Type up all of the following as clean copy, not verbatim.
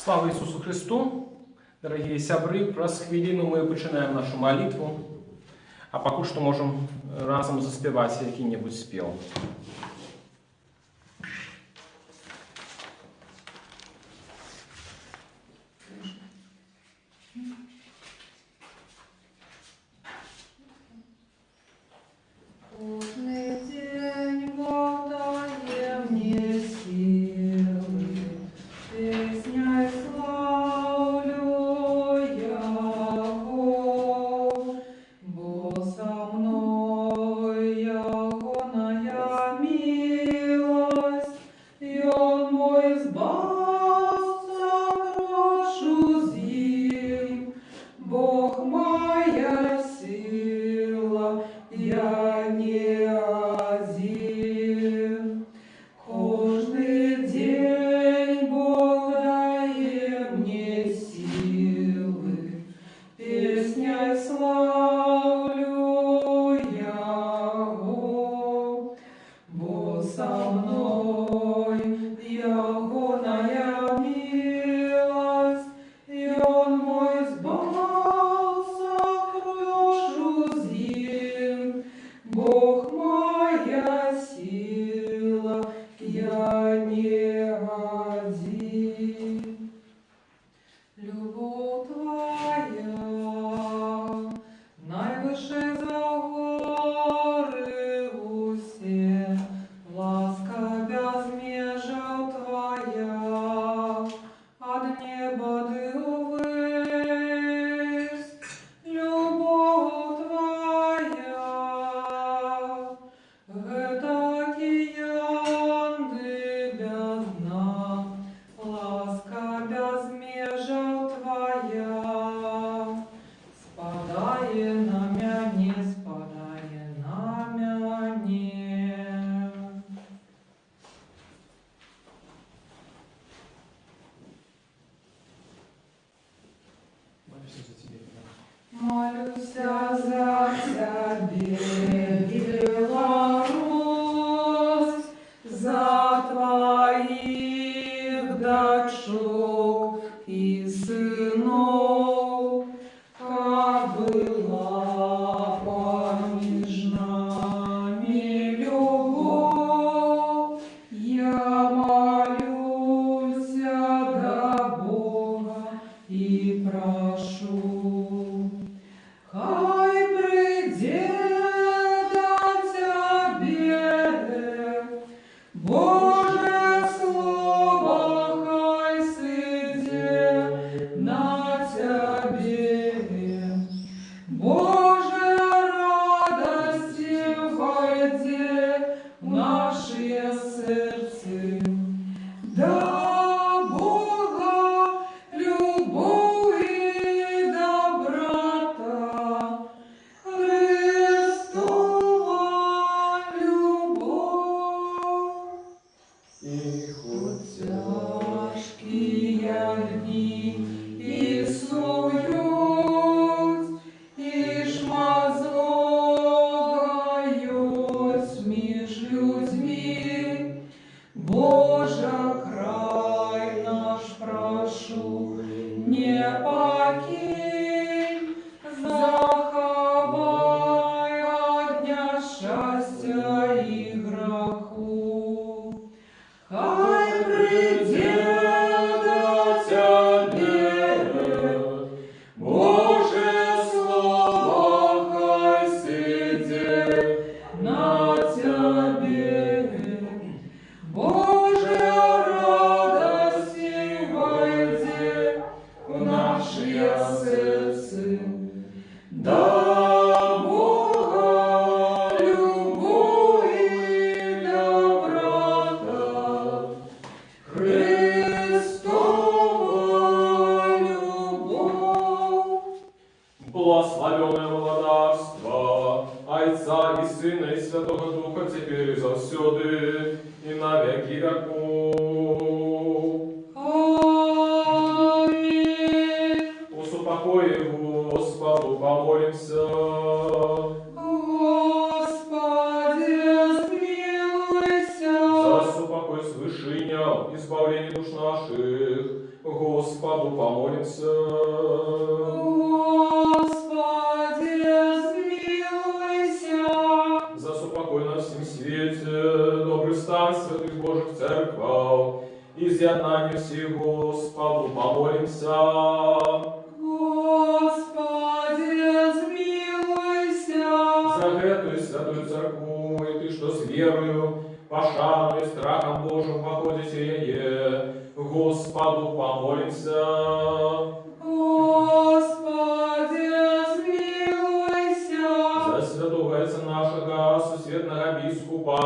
Слава Ісусу Христу! Дорогие сябры, праз хвилину мы починаем нашу молитву, а пока что можем разом заспевать який-нибудь спев. Благословенное молодавство, Отца и Сына и Святого Духа, теперь и завсёды, и на веки веков. Аминь. Усупокой Господу помолимся. Господи, смилуйся. За супокой свышиня, избавление избавление душ наших, Господу помолимся. Господи, смилуйся. За супокой на всем свете, добрый стан святых Божьих церквах, изъединение всех Господу помолимся. Господи, смилуйся. За эту святую церкву, и ты, что с верою, пошану и страхом Божьим походите ее, Господу помолимся. Господи, смилуйся. За святого отца нашего, сусветного бискупа,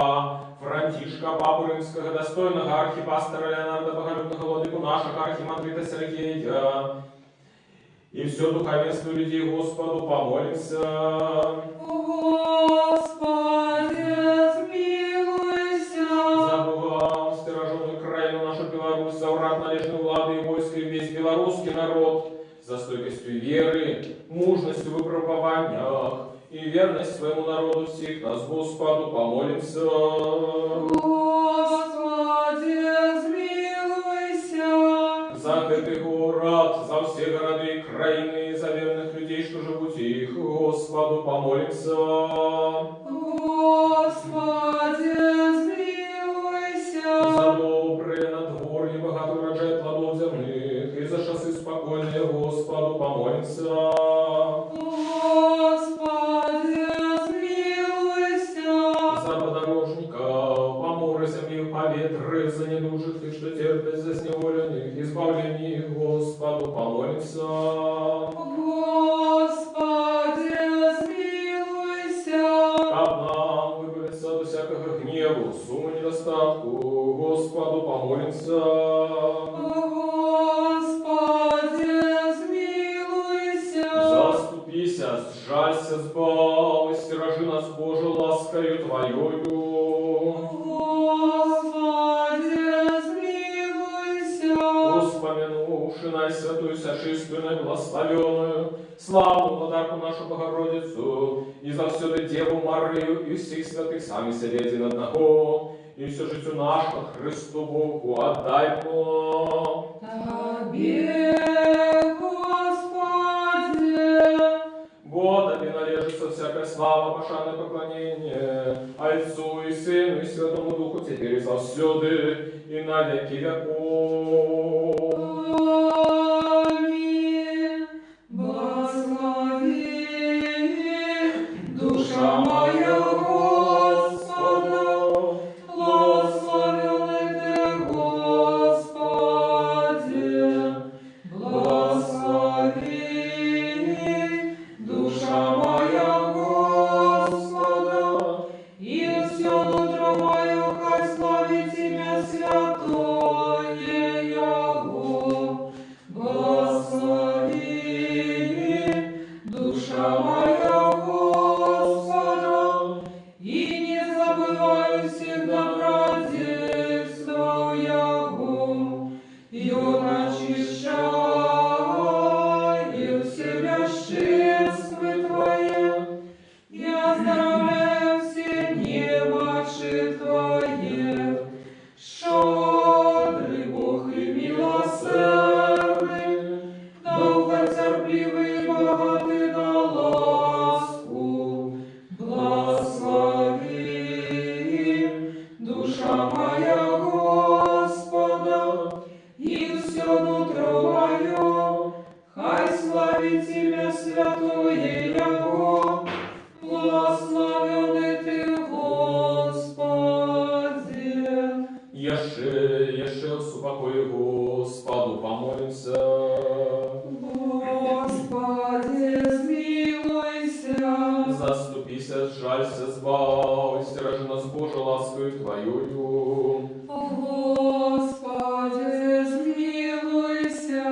Франтишка, Папу Римского, достойного архипастора Леонарда Боголюбного, владыку нашего архимандрита Сергея, и все духовенство людей Господу помолимся. Господи, смилуйся. За Бога, стороженную краину нашу Беларусь, за враг належной влады и войска и весь белорусский народ, за стойкостью веры, мужностью в выпробованиях и верность своему народу всех нас, Господу, помолимся. Господи, смилуйся. За этот город, за все города и краины, за верных людей, что живут их, Господу, помолимся. Господи, смилуйся. За добрые надворье, богатый урожай плодов земных, и за часы спокойные, Господу, помолимся. Господи, смилуйся. За подорожников, по морю земли, по ветры, за недужих и что терпят, за сневоленных, избавление их, Господу, помолимся. Господи, смилуйся. Как нам выбраться до всякого гневу, сумму недостатку, Господу, помолимся. Господи, смилуйся. Заступися, сжалься, сбал, и стиражи нас, Боже, ласкою Твоею. Господи, смилуйся. Вспомянувши наисвятую сошественную благословенную, славную владарку нашу Богородицу, и за всю Деву Марию, и всех святых сами себе один одного, и все житию нашу Христу Богу отдаймо. Тебе, Господи. Господи, належится всякая слава, пошанное поклонение, Отцу и Сыну и Святому Духу, теперь и завсёды, и на веки веков. Аминь. Благослови душа моя Господа, благословенный Ты, Господи. Благослови душа моя Господа, и все нутро мое, хай славит имя святое Его. Благослови душа моя Господа, и не забывай всегда добродетельства Его, и Он очищает все бесчинства Твои, и оздоровляет все немочи Твои. Щедрый Бог и милосердный, долготерпеливый и богатый на ласку, благослови душа моя Господа, и все нутро мое, хай славит имя святое Его, благословенный Ты, Господи. Еще супокой Господу помолимся. Господи, смилуйся. Заступися, сжалься, сбав, и стиражи нас, Боже, ласкою Твоею. Господи, смилуйся.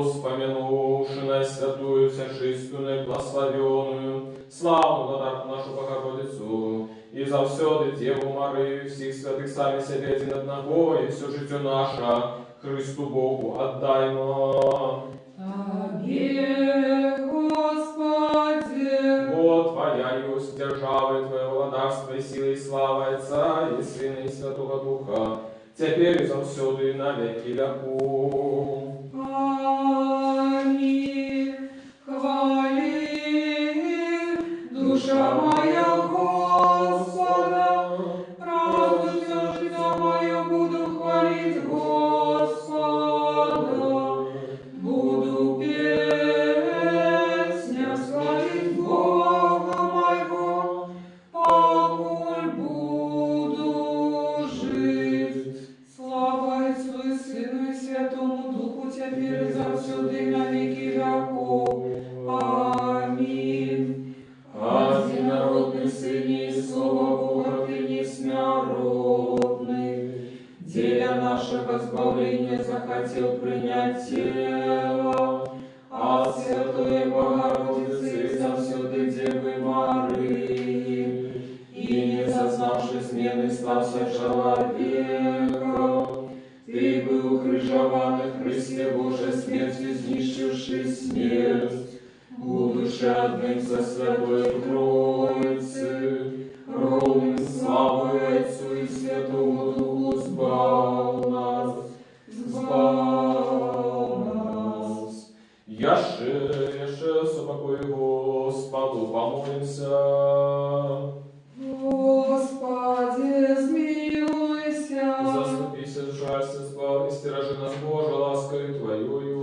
Вспомянувши на святую всяческую благословенную, славную владарку нашу Богородицу, и завсёды Деву Марию, всех святых сами себе один одного, и все житие наше Христу Богу отдаймо. Тебе, Господи. Вот Твоя есть держава, и Твое владарство, и сила, и слава Отца, и Сына, и Святого Духа, теперь и завсёды и на веки веков. Аминь. Хвали, душа моя Господа, радуйся, життя моє, буду хвалить Господа, буду песня славить Бога моего, покуль буду жить. Слава Отцу и Сыну и Святому Духу, теперь и завсёды и на веки веков. Аминь. Одинородный Сыне и Слово Бога, Ты неснородный, деля нашего избавления захотел принять тело от Святой Богородицы и завсёды Девы Марии, и не зазнавши смены стався человеком. Ты был укрыжован в Христе Божией смертью, знищивший смерть, будучи одним со Святой Троицы, ровным славою Отцу и Святому Духу сбав нас. Яше собакою Господу помолимся. Господи, смилуйся. Заступися, сжалься, избав и стиражи нас, Боже, ласкою Твоею.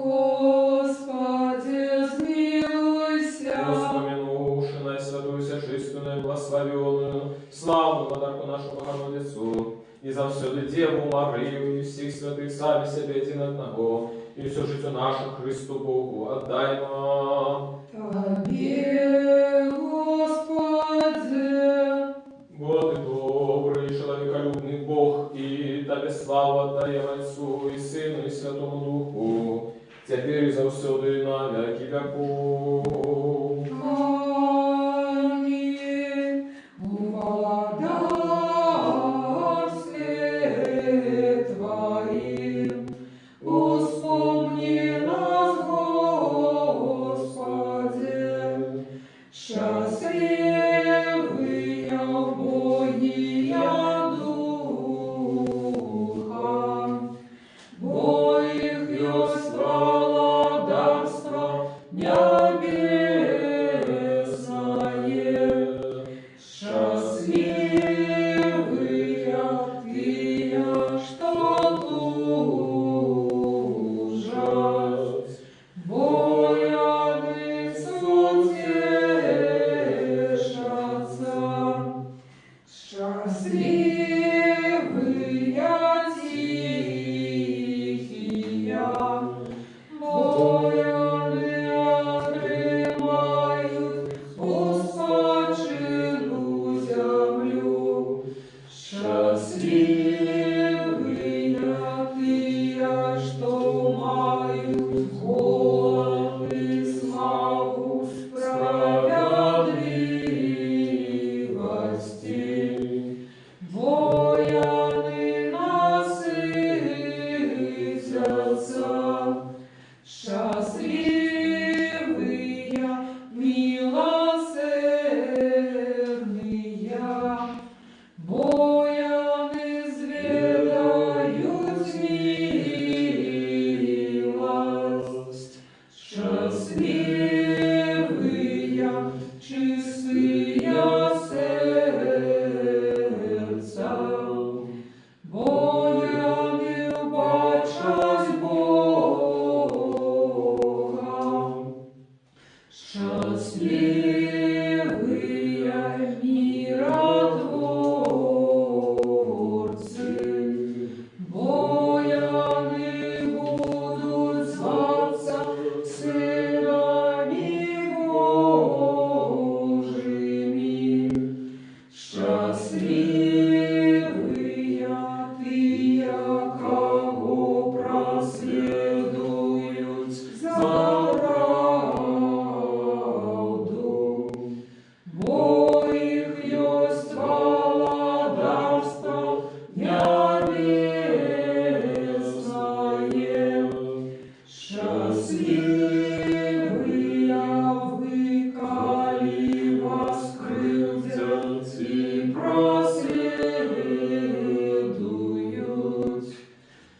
Господи, смилуйся. Воспомянувши наисвятую, чистую, благословенную, славную подарку нашу Богородицу, и завсёды Деву Марию, и всех святых сами себе один одного, и все житие наше Христу Богу отдаймо. Тебе, Господи. Вот и добрый, человеколюбный Бог, и Тебе славу отдаем Отцу и Сыну и Святому Духу, теперь и завсёды и на веки веков. Аминь. Благодарствие Твоим, вспомни нас, Господи, счастливые в Боге я духом, бо их есть володарство небес.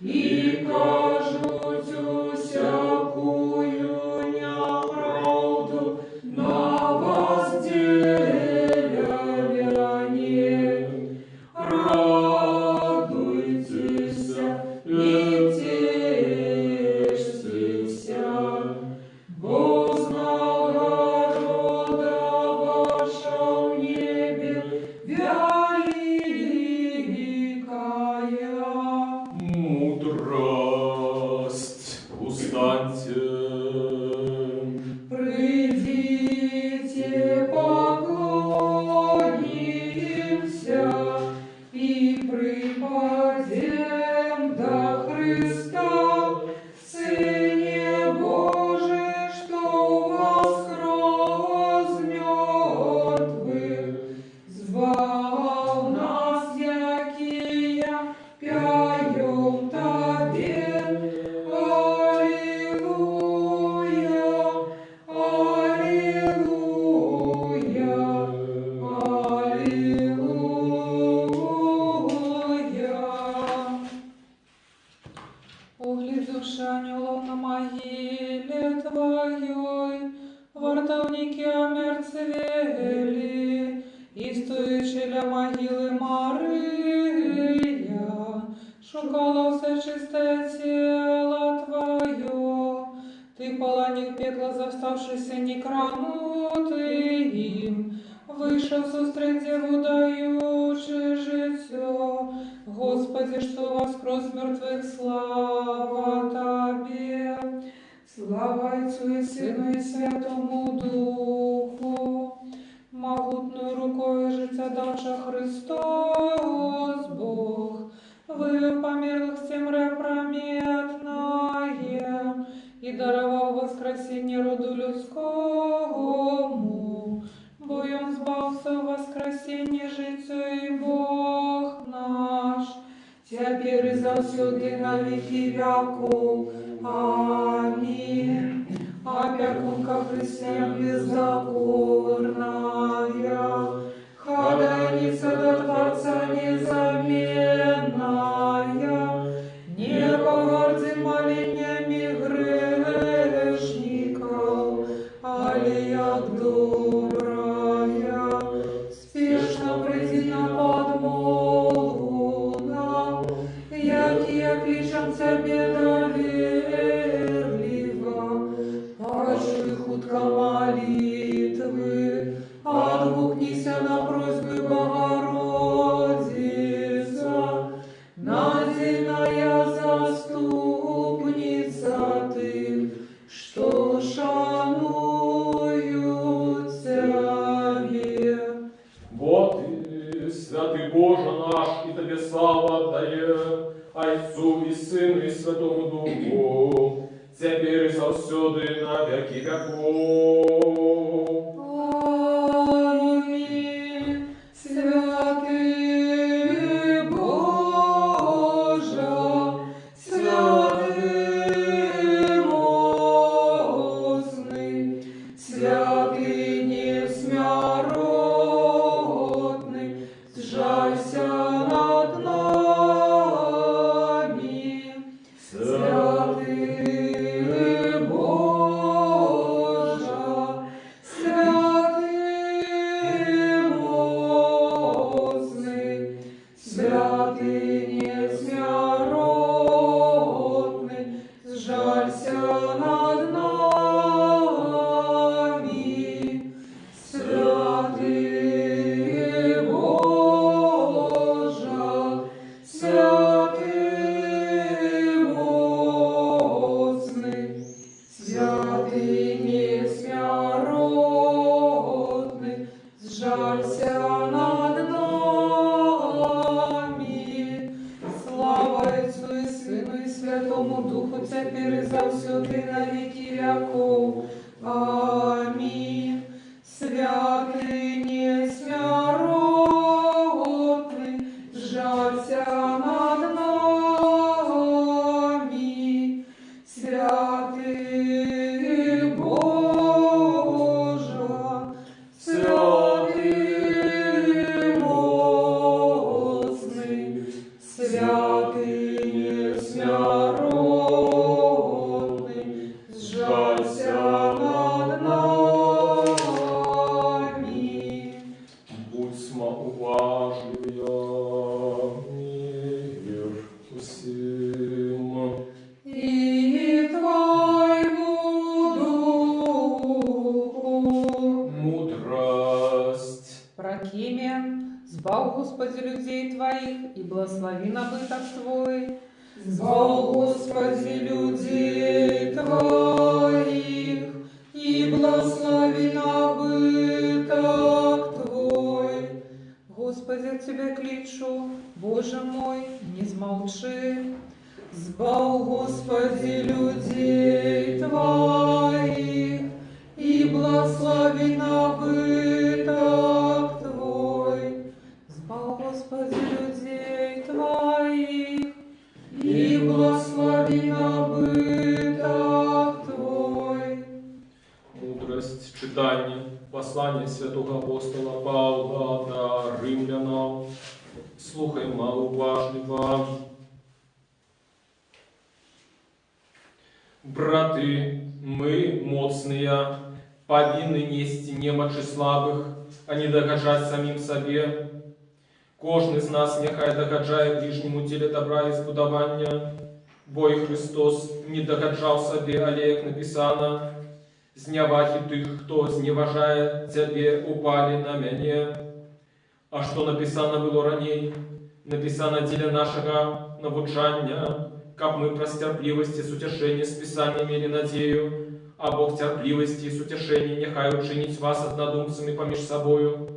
и кажуть усякую неправду на вас делявяне. Радуйтесь и тешьтесь, бо нагорода ваша в небе великая. Мудрость, устаньте. Придите, поклонимся и припадем до Христа, Сыне Божий, что воскрес с мертвых, звал нас, якие пяем Тебе. Аллилуйя, аллилуйя, аллилуйя. Оглядь душа анёлов на могиле Твоей, вартовники омерцвели, и стоячи ля могилы Мария, шукала все чистое тело Твое. Ты полонил пекло, заставшийся некранутый им, вышел сустреть деву, даючи життя. Господи, что воскрес с мертвых, слава Тебе. Слава Отцу и Сыну и Святому Духу. Могутною рукою життя давши Христос Бог, вывел померлых с темры прометное и даровал воскресение роду людскому. Боем збався в воскресенье життя и Бог наш, теперь и завсюди на веки веков. Аминь. Опекунка христиан беззаконная, ходатайница до Творца незаменная, не погорди молениями грешников, али як добрая, спешно приди на подмогу нам, якие кличем Тебе доверливо, почуй хутко молитвы, отгукнися на просьбы Богородица, надельная заступница Ты, что шануют Тебе. Вот и святый Боже наш, и Тебе славу отдаем, Отцу и Сыну и Святому Духу, теперь и завсюди на веки веков. Аминь. Святый Боже, святый мощный, святый несмяротный, сжалься над нами. Святый Боже, святый мощный, святый несмяротный, сжалься над нами. Святый Боже, святый мощный, святый несмяротный, сжалься над нами. Слава Отцу и Сыну и Святому Духу, теперь и завсюди на веки веков. Аминь. Святый несмяротный, сжалься над нами. Святый Боже, святый мощный, святый несмяротный, Господи, людей Твоих, и благослови набыток Твой. Збав, Господи, людей Твоих, и благослови набыток Твой. Господи, от Тебя кличу, Боже мой, не змолчи. Збав, Господи, людей Твоих, и благослови набыток Твой. Збав, Господи, людей Твоих, И благослови набыток Твой. Мудрость читания послания святого апостола Павла до римлянам. Слухаємо уважливо. Браты, мы, моцные, повинны нести немочи слабых, а не догоджать самим себе. Кожний з нас нехай догаджає ближньому тілі добра і збудування, бо і Христос не догаджав собі, але, як написано, знявахи тих, хто зневажає тебе, упали на мене. А що написано було ранее? Написано для нашого навчання, как мы про терпливость и сутешение с Писанием имели надею, а Бог терпливости и сутешения нехай учинить вас однодумцами помеж собою,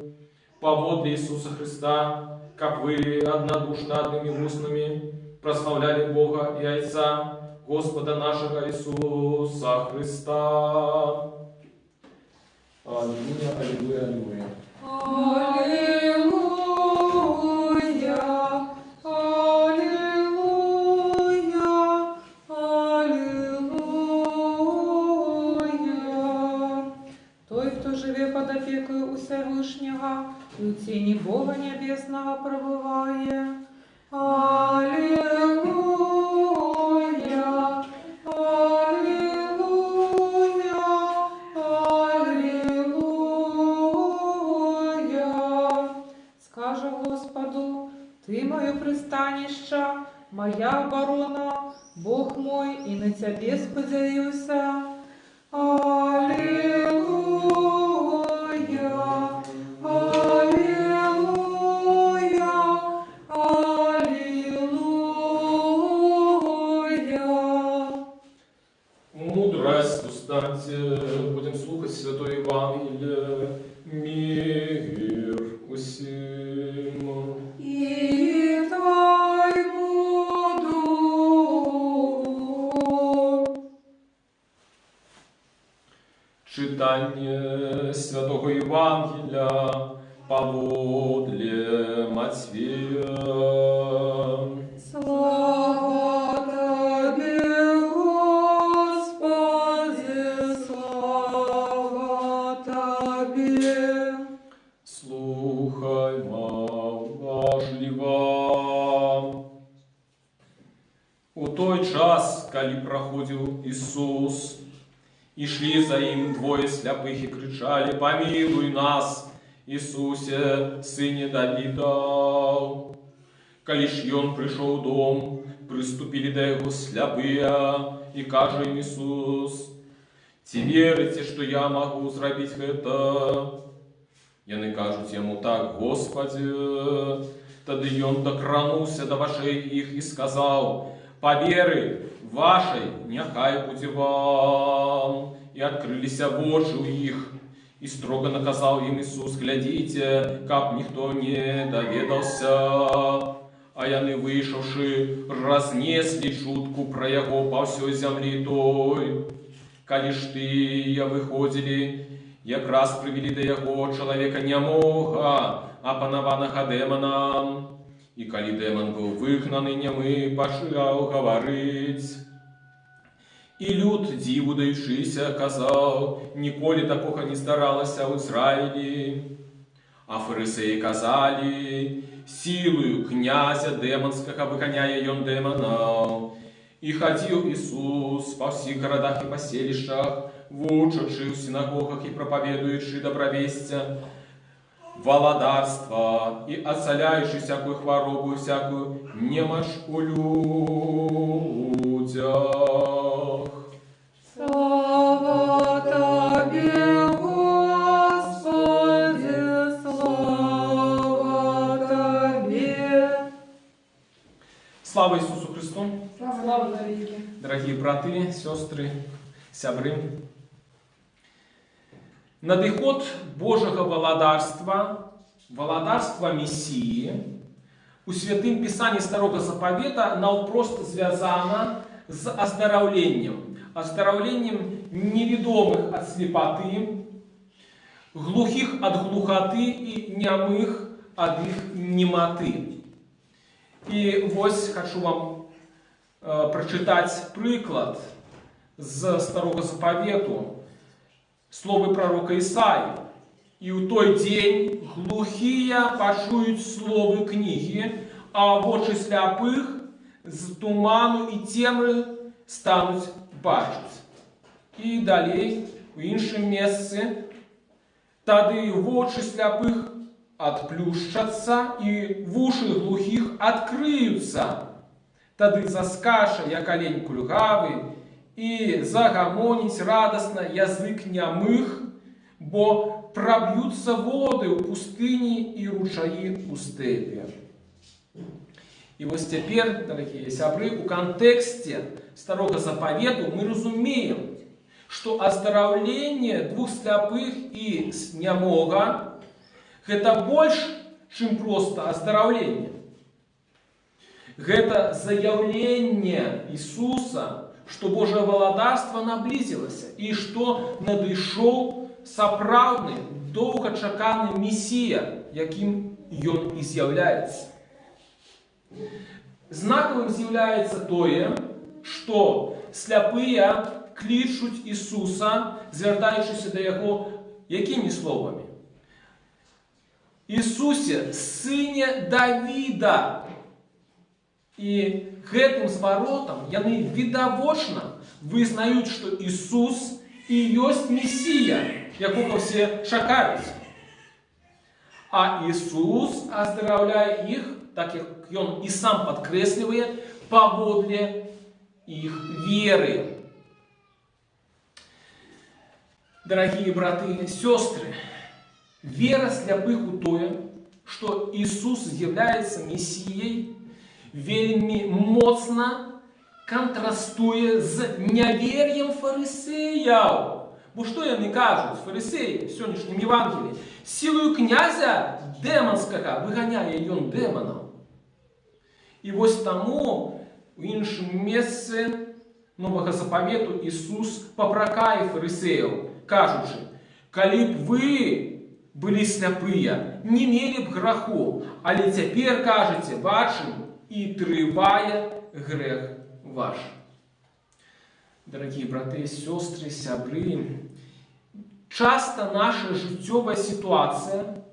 поводле Иисуса Христа, как вы однодушно одними устными прославляли Бога и Отца, Господа нашего Иисуса Христа. Аллилуйя, аллилуйя, аллилуйя. Под опекою у Всевышнего, и у тени Бога Небесного пробывая. Аллилуйя, аллилуйя, аллилуйя. Скажи Господу, Ты мое пристанище, моя оборона, Бог мой, и на Тебе сподяюся. Аллилуйя. Мудрость устаньте, будем слухать Святое Евангелие, мир усім. И Твоему Духу. Читание Святого Евангелия поводле Матфея. Слава Тебе, Господи, слава Тебе. Слухаймо уважливо. У той час, коли проходил Иисус, и шли за им двое сляпых и кричали: «Помилуй нас, Иисусе, Сыне Давида!» Коли ж он пришел в дом, приступили до его сляпые, и каже им Иисус: «Ти верите, что я могу зробить это?» Яны кажуть ему так: «Господи!» Тады он докранувся до вашей их и сказал: «По веры вашей нехай буде вам». И открылись очи у их, и строго наказал им Иисус: «Глядите, как никто не доведался». А яны, вышавши, разнесли чутку про яго по всей землі той. Коли ж тыя выходили, якраз привели до яго чоловіка нямога, апанаванага дэманам. И коли дэман был выгнаны, нямы пачаў гаварыць. И люд, диву даючыся, казал: «Ніколі такога не здаралася ў Израиле». А фарисеи казали: «Силою князя демонского выгоняя ён демонов». И ходил Иисус по всех городах и поселищах, вучачи в синагогах и проповедуючи добровестя, володарство и отцеляющий всякую хворобу и всякую немощь у людях. Слава Тебе, Господи, слава Тебе. Слава Иисусу Христу! Слава навеки. Дорогие браты, сестры, сябры! Надыход Божьего валадарства, валадарства Мессии, у Святым Писании Старого Заповета навпрост звязано з оздоровлением. Оздоровлением неведомых от слепоты, глухих от глухоты и нямых от их немоты. И вось хочу вам прочитать приклад з Старого Заповету, словы пророка Исаии. «И у той день глухие почуют словы книги, а вочи сляпых з туману и темры станут бачить». И далее, в іншому місці, «Тады вочи сляпых отплющатся, и вуши глухих открыются. Тады заскаша як олень кульгавый, и загомонить радостно язык нямых, бо пробьются воды у пустыни и ручаи у степи». И вот теперь, дорогие сябры, у контексте Старого Заповета мы разумеем, что оздоровление двух сляпых и нямога это больше, чем просто оздоровление. Это заявление Иисуса, что Божье валадарство наблизилось, и что надышоў сапраўдны, доўгачаканы Мессия, яким ён и з'яўляецца. Знаковым з'яўляецца тое, что сляпые клічуць Иисуса, звяртаючыся до Яго, якімі словами? «Иисусе, сыне Давида». И гэтым зваротам яны відавочна вызнаюць, што Иисус и ёсць Мессия, якога все чакаюць. А Иисус оздоровляе их, так как он и сам подкресливает, паводле их веры. Дорогие браты и сестры, вера сляпых у тое, что Иисус является Мессией, вельми моцна контрастуе з нявер'ем фарисеяў. Бо што яны кажуць, фарисеи, в сённяшнім Евангелии? Силою князя демонскага выганяе ён демонаў. И вось таму у іншым месцы Новага Заповету Иисус папракае фарисеяў, кажучы: «Калі б вы былі сляпыя, не мелі б граху, але цяпер кажаце, бачым, и трывае грех ваш». Дорогие браты, сестры, сябры, часто наша жыццёвая ситуация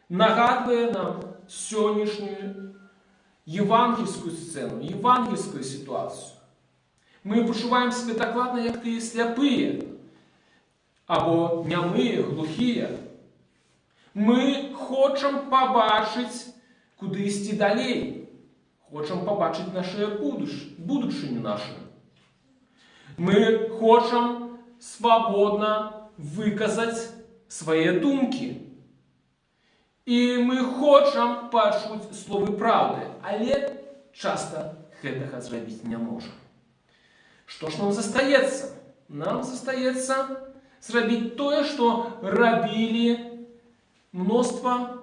нагадывает нам сённяшнюю евангельскую сцену, евангельскую ситуацию. Мы почуваем себя докладно, як тыя сляпые, або нямые, глухие. Мы хочам побачить, куды ісці далей. Хочам побачить наше будучыню нашу. Мы хочам свободно выказать свои думки. И мы хочам пачуць словы правды, але часто гэтага зрабіць не можам. Что ж нам застаецца? Нам застаецца зрабіць тое, што рабілі мноства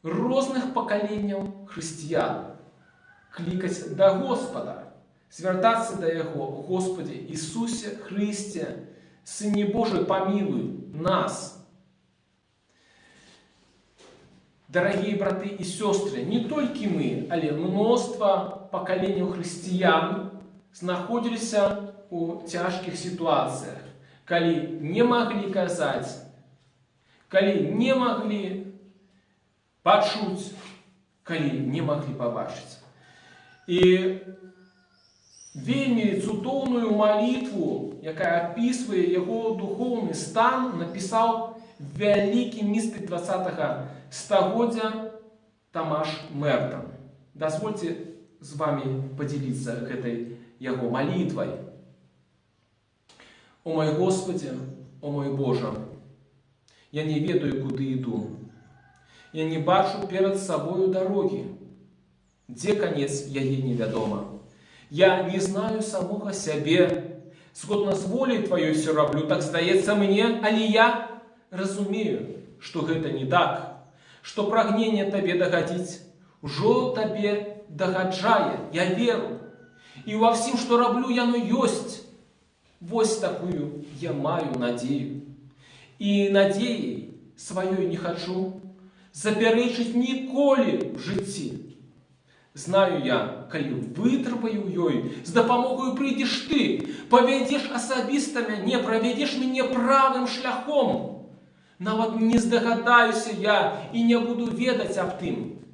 розных пакаленняў хрысціян. Клікаць да Господа, звяртацца да Яго: «Господи Иисусе Христе, Сыне Божий, помилуй нас». Дорогие браты и сестры, не только мы, але мноства пакаленняў хрысціян знаходзіліся у цяжкіх ситуациях, калі не могли казаць, калі не могли пачуць, калі не могли побачыць. И вельмі цудоўную молитву, якая описывае яго духовный стан, написал вялікі містык 20-го стагоддзя Тамаш Мертон. Дозвольте с вами поделиться этой его молитвой. «О мой Господи, о мой Боже, я не ведаю, куды иду. Я не бачу перед собою дороги. Дзе конец яе невядома. Я не знаю самога сябе. Згодна з воляй тваёй все раблю, так здаецца мне, але я разумею, што гэта не так, што прагненне табе дагадзіць ужо табе дагаджае, я веру. І ва ўсім, што раблю, яно ёсць. Вось такую я маю надзею. І надзеяй сваёй не хачу запярэчыць ніколі в жыцці. Знаю я, калі вытрываю ёй, з дапамогаю прыйдзеш ты, павядзеш асабіста мяне, правядзеш мяне правым шляхом. Нават не здагадаюся я і не буду ведаць аб тым.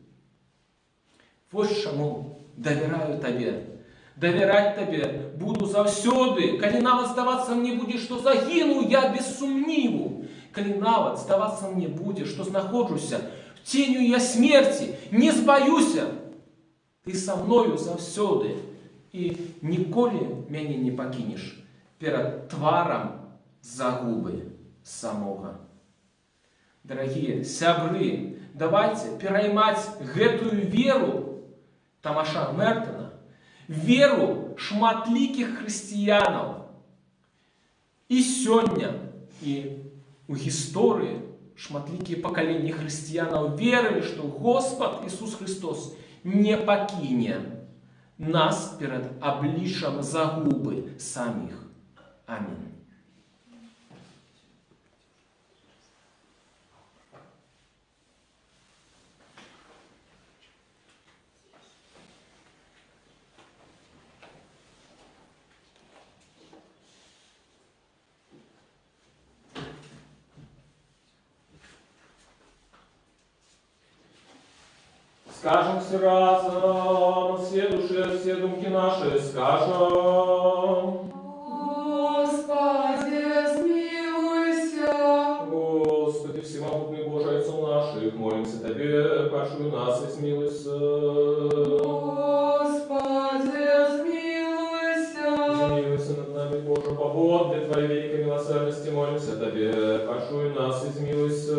Вось чаму давяраю табе. Давяраць табе буду заўсёды, калі нават здавацца мне будзе, што загіну я без сумніву. Калі нават здавацца мне будзе, што знаходжуся в ценю я смерці, не збаюся. Ты са мною заўсёды і ніколі мяне не пакінеш перад тварам загубы самога. Дарагія сябры, давайте пераймаць гэтую веру Тамаша Мертона, веру шматлікіх хрысціянаў. І сёння, і у гісторыі шматлікія пакаленні хрысціянаў верылі, што Господ Ісус Христос не пакіне нас перад абліччам загубы саміх. Амінь. Скажем все разом, все души, все думки наши, скажем. Господи, смилуйся. Господи, всемогутный Боже, Отцу наших, молимся Тебе, пошли нас и смилуйся. Господи, смилуйся. Смилуйся над нами, Боже, по воде Твоей великой милосердности, молимся Тебе, пошли нас и смилуйся.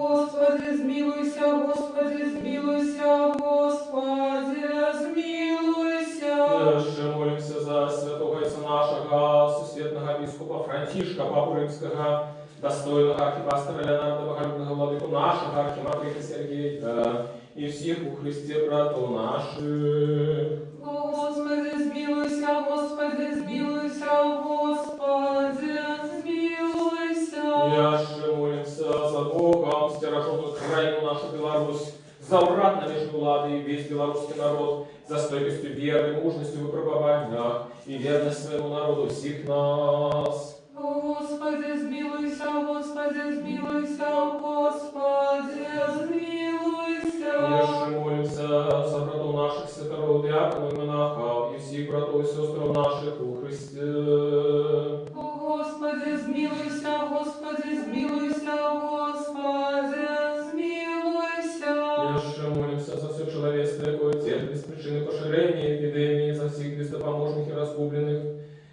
Господи, смилуйся, Господи, смилуйся, Господи, смилуйся. Ще молимся за святого Отца нашего, сусветного епископа Франтишка, Папу Римского, достойного архипастора Леонарда, боголюбного владыку нашего, архимандрита Сергея, и всех у Христе братов наших. Господи, смилуйся, Господи, смилуйся, Господи, смилуйся. Яше молимся за Богом, стираженную крайну нашу Беларусь, за обратно между влады и весь белорусский народ, за стойкостью веры, мужностью в выпробованиях и верность своему народу всех нас. Господи, смилуйся, Господи, смилуйся, Господи, смилуйся. Яше молимся за братов наших, святоров, диаконов и монахов, и всех братов и сестров наших у Христе. Господи, смилуйся, Господи, смилуйся, Господи, смилуйся. Яше молимся за все человечество, якое терпит без причины поширения эпидемии, за всех бездопоможных и разгубленных,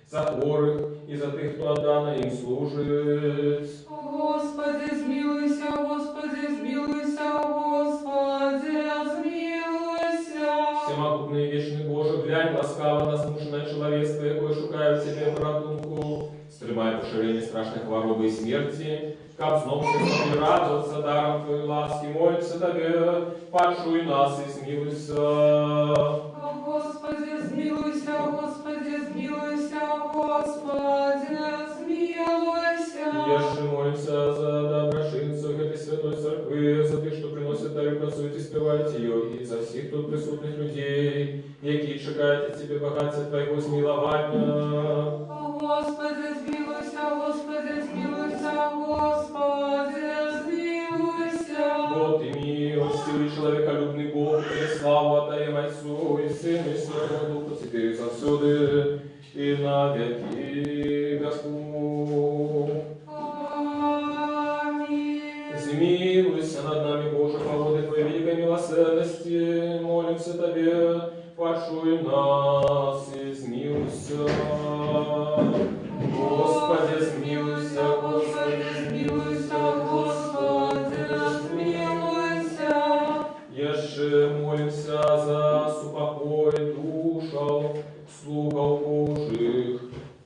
за хворых и за тех, кто отдано им служит. Господи, смилуйся, Господи, смилуйся, Господи, смилуйся. Всемогутный и вечный Боже, глянь ласкаво на смушенное человечество, якое шукает в себе порятунку, стремая поширение страшной хворобы и смерти, как снова все радоваться даром Твоей ласки, молимся Тебе, почуй нас и смилуйся. Господи, смилуйся, Господи, смилуйся, Господи, смилуйся. Яше молимся за доброшинцев этой святой церкви, за тех, что приносят дары, працуют и спевают ее, и за всех тут присутных людей, які чекають от Тебе багаття Твоего смилования. Господи, смилуйся, Господи, смилуйся, Господи, смилуйся. Вот и милостивый человеколюбный Бог, Тебе славу отдаем Отцу и Сыну и Святому Духу, теперь и завсюду, и на веки Господь. Аминь. Смилуйся над нами, Боже, по воде Твоей великой милосердности, молимся Тебе, почуй нас и смилуйся. Господи, смилуйся, Господи, смилуйся, Господи, смилуйся. Яше молимся слугов Божих.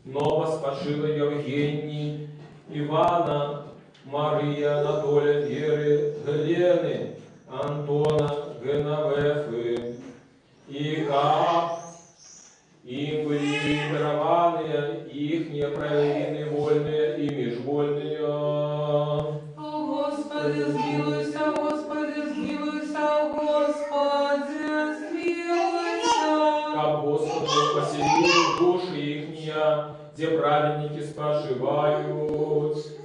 Но воспочила Евгений, Ивана, Мария, Анатолия, Веры, Гелены, Антона, Геновефы, и как им были дарованы ихние провины вольные и межвольные. Господи, смилуйся, Господи, смилуйся, Господи, смилуйся. Как Господь Бог поселил души ихния, где праведники споживают.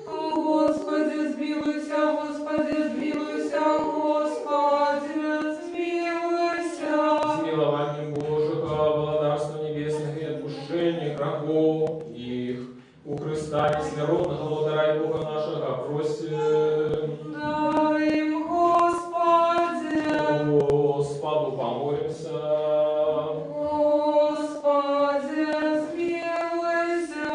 Господи, смилуйся, Господи, смилуйся, Господи, смилуйся. Смилованием Божьего, благодарство небесных и отпущение грехов их. У Христа неслеродного благодаря Бога нашего просим. Дай им, Господи. Господу помолимся. Господи, смилуйся.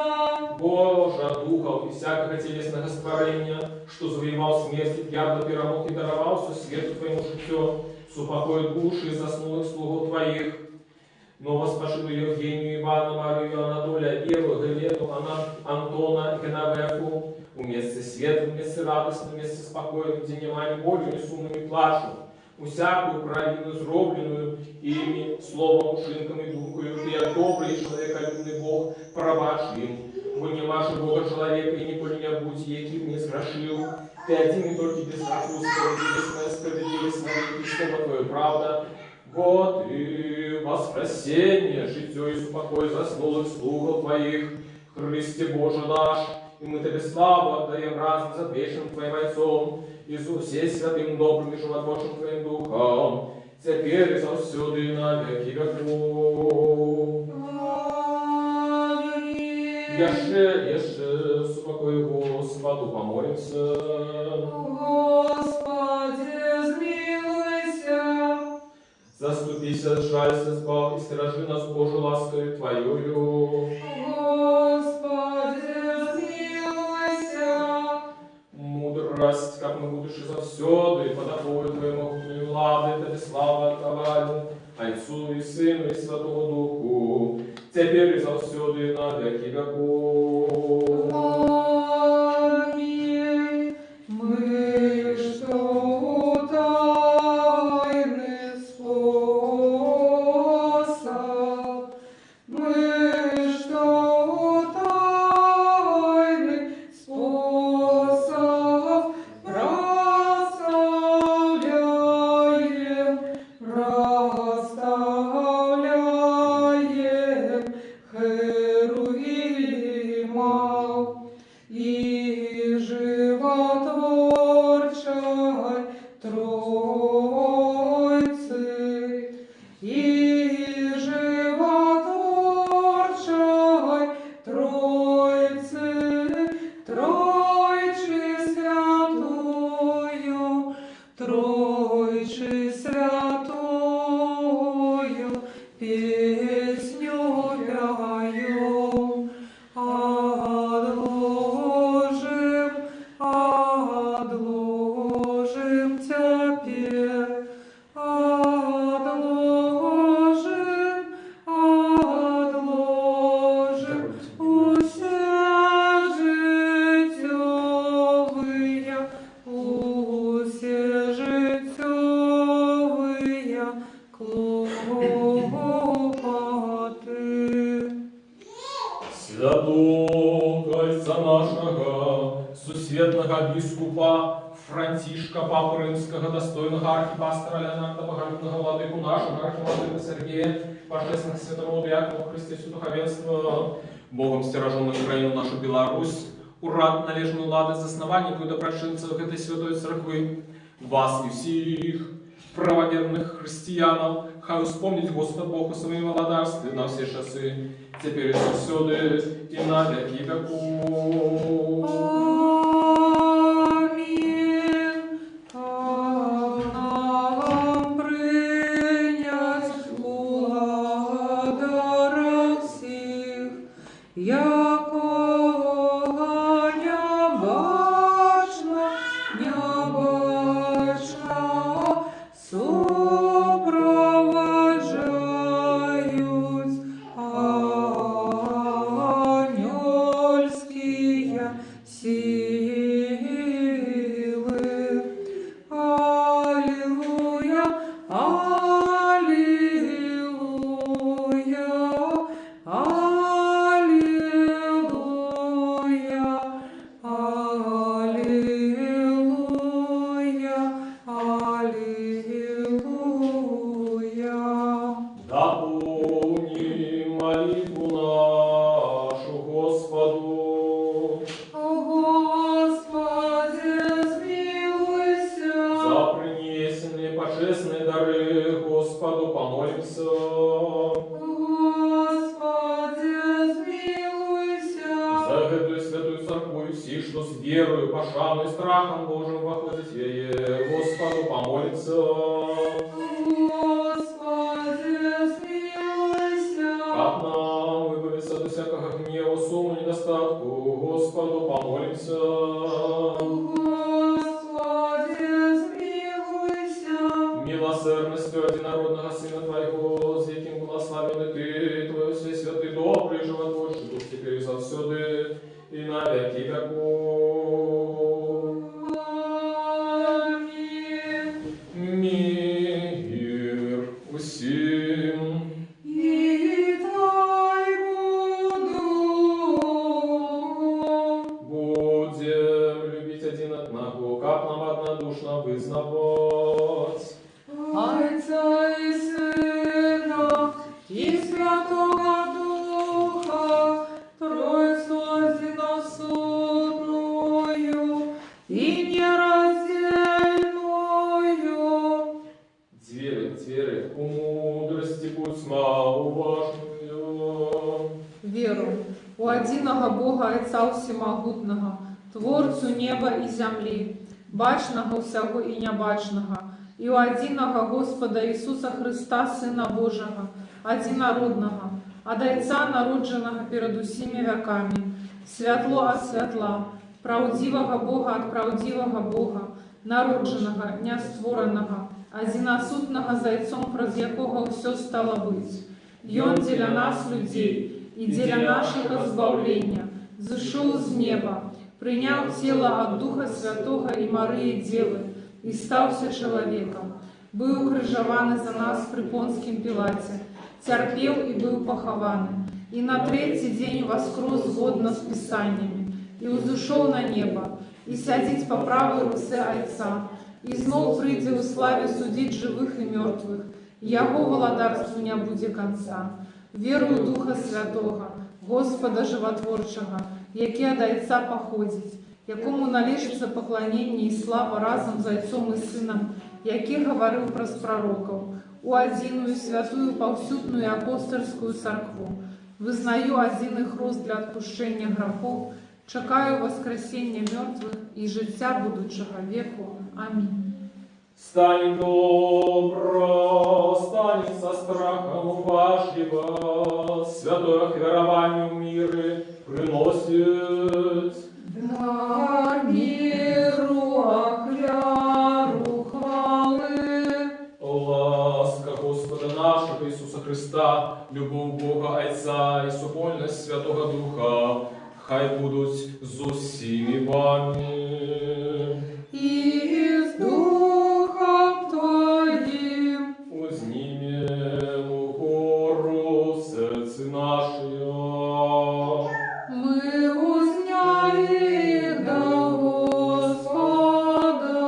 Боже, духов и всякого телесного створения, что завоевал смерть, твердо перемог и даровал всю свету Твоему житью, супокоит души и заснувших слугов Твоих. Но воспошил Евгению, Ивана, Марию, Анатолия, Еву, Гелену, Антона, Геновефу, вместе светлым, вместе радостным, вместе спокойным, где нема ни болью, ни сумным, ни плачу, у всякую провину, зробленную ими, словом, ушинком и думкою, Ты, як добрый и человеколюбный Бог, пробачь им. Вы не ваши Бога человека, и николи не будьте, яким не сгрешил. Ты один и только без страху, справедливость навеки, слово Твое правда. Вот и воскресенье, житье и спокой заснулых слугов Твоих, Христе Боже наш, и мы Тебе славу отдаем разом за вечным Твоим Отцом, Иисусе святым, добрым и животворчим Твоим Духом, теперь и завсюду и на веки веков. Яше, спокой Господу помолимся. Господи, смилуйся. Заступися, жалься, избав и стражи нас Божию ласкою Твоею. Господи, смилуйся. Мудрость, как мы будешь и завсёды, и подобою Твоему огню влады, Тебе слава отдавали, Отцу и Сыну и Святому Духу, теперь и завсёды, и на веки веков. Аминь. Мы, что тайный способ, мы, что тайный способ прославляем, прославляем Херувимов и животворчей Троицы, и животворчей Троицы, Тройчи святую, Тройчи святую, песню пою. Odłożym Ciebie, odłożym usie życiowe клопоты. Святого Отца нашего, сусветного бискупа Франтишка, Папы Римского, достойного архипастора Леонарда, боголюбного владыку нашего, архимандрита Сергея, божественных святого Якова, Христе, святоховенства, Богом стираженную Украину, нашу Беларусь, урад належную лады заснованников и доброчинцев этой святой церкви, вас и всех правоверных христианов, хай вспомнить Господь Бог о своем владарстве на все часы, теперь и всюду, и на веки веков. Аминь. Нам принять благодар всех, якого небачно, сопровождают Руси, что с верою, пошану и страхом Божьим воходит ей, Господу помолится. Господи, смилуйся. Как нам выбавиться от всякого гнева, сумму, недостатку, Господу помолимся. Господи, смилуйся. Милосердностью единородного Сына Твоего, с яким благословен и Ты, Твой все святый, добрый, животворчий Дух, теперь и завсёды, и на веки веков. Аминь. Мир усим. И Твоему Духу. Будем любить один одного, как нам однодушно вызнавать. Отца и Сына, и Святого Духа, Троицу одиносудную и нераздельную. Двери, у мудрости будь уважную. Веру у одиного Бога Отца Всемогутного, Творцу неба и земли, бачного всего и небачного, и у одиного Господа Иисуса Христа, Сына Божьего, одинородного, от Отца народженого перед усими веками, святло от святла, правдивого Бога от правдивого Бога, народженого, нестворенного, одиносутного зайцом, пред якого все стало быть. И Он для нас, людей, и для нашего избавления, зашел с неба, принял тело от Духа Святого и Марии Девы, и стався человеком, был укрыжован за нас при Понским Пилате, терпел и был похован, и на третий день воскрес згодно с Писаниями, и узошел на небо, и сядет по правой руце Отца, и знов прийде у славе судить живых и мертвых, Яго владарству не будет конца. Верую Духа Святого, Господа Животворчого, який от Отца походить, якому належится поклонение и слава разом з Отцом и Сыном, який говорил про пророков, у одиную святую повсюдную и апостольскую церкву. Вызнаю один их рост для отпущения грехов, чекаю воскресения мертвых и життя будущего веку. Аминь. Станем добро, станем со страхом уважливо, святое верованию миры приносит. Дар миру, ахвяру хвалы. Ласка Господа нашего Иисуса Христа, любов Бога Отца и супольность Святого Духа, хай будут з усіми вами. И с Духом Твоим. Узнімем у гору серце наше. Мы узняли до Господа.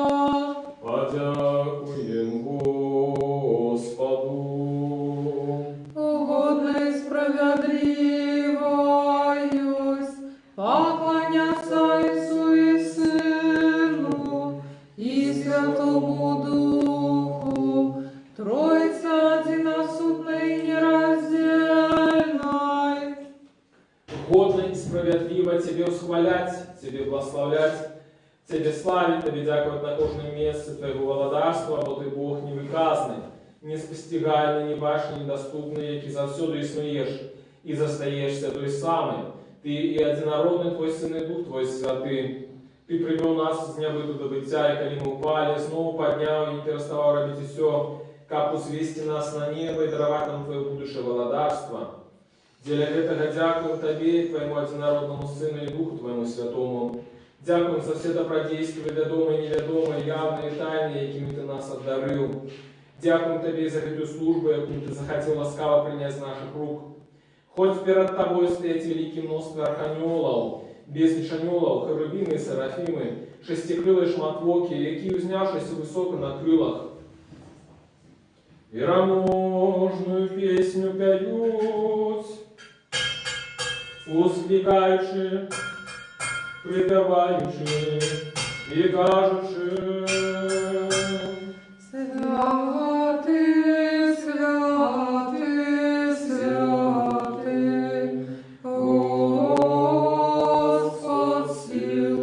Подякуем Господу. Угодно и справедливость, поклоняться Отцу и Сыну и Святому Духу, Троица одиносудной и нераздельной. Угодно и справедливо Тебе усхвалять, Тебе благословлять, Тебе славить, Тебе дякувати на кожному місці Твоего владарства, бо Ти Бог невиказний, неспостигальний, небачний, недоступний, який завсюду існуєш і застаєшся той самий. Ти і одинородний Твой Син і Дух Твой Святий. Ти привел нас з небыту до быття, і коли ми упали, знову подняв, і Ти розставав робити все, как узвести нас на небо і даровать нам Твое будущее владарство. Для этого дякуем Тебе, Твоему одинородному Сыну и Духу Твоему Святому. Дякуем за все добродействия, ведомые и неведомые, явные и тайные, якими Ты нас одарил. Дякуем Тебе за эту службу, яку Ты захотел ласкаво принять з наших рук. Хоть перед Тобой стоять великие множество архангелов, безліч анgelов, херувимы и серафимы, шестикрылые шматвоки, які, узнявшись высоко на крылах, вероможную песню пяют, успікаючи, припеваючи і кажучи: Святый, святый, святый, Господь сил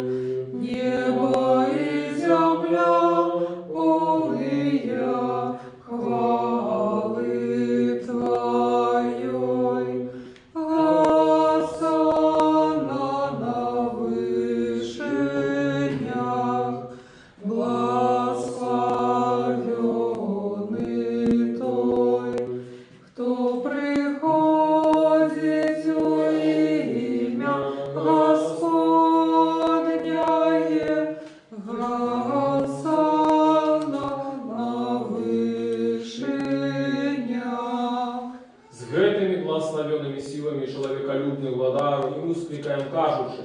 человеколюбный владару, и мы скликаем кажучи: